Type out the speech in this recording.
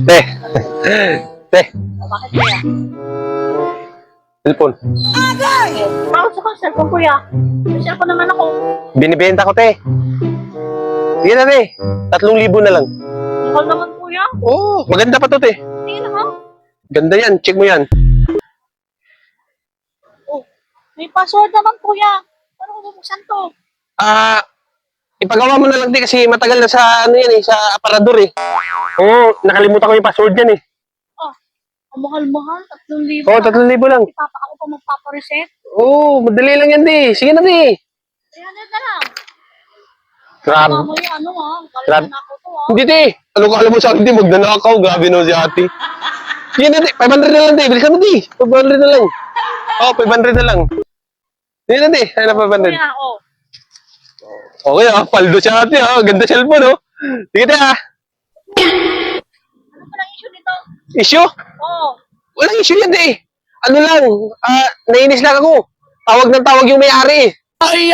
Te. Te. Bakit kuya? Cellphone. Bakit sa cellphone kuya? May cellphone naman ako. Binibenta ko, te. Sige na, te. 3,000 na lang. Mahal naman kuya. Oo, maganda pa to, te. Sige na ha. Ganda yan. Check mo yan. Oh, may password naman kuya. Paano ko bubuksan to? Ipagawa mo na lang, te, kasi matagal na sa, ano yan eh, sa aparador eh. Oo, nakalimutan ko yung password yan eh. Oh, ang mahal-mahal. 3,000. Oo, 3,000 lang. Ipapa ako pa magpapareset. Oo, madali lang yan, te. Sige na, te. 300 na lang. Grabe. Mamaya ano ha. Grabe. Kalimutan ako to ha. Hindi, te. Ano ka alam mo sa akin, te? Magnanakaw. Grabe no si ate. Sige na, te. 500 na lang, te. Bilisan mo, te. 500 na lang. Oo, 500 na lang. Sige na, te. Ay na, 500. Kuya, oh. Okay, paldo siya ate, Ganda cellphone, Sige, te, Ano pa lang issue nito? Issue? Oo. Walang issue yan, te. Ano lang, nainis lang ako. Tawag ng tawag yung may-ari. Ay,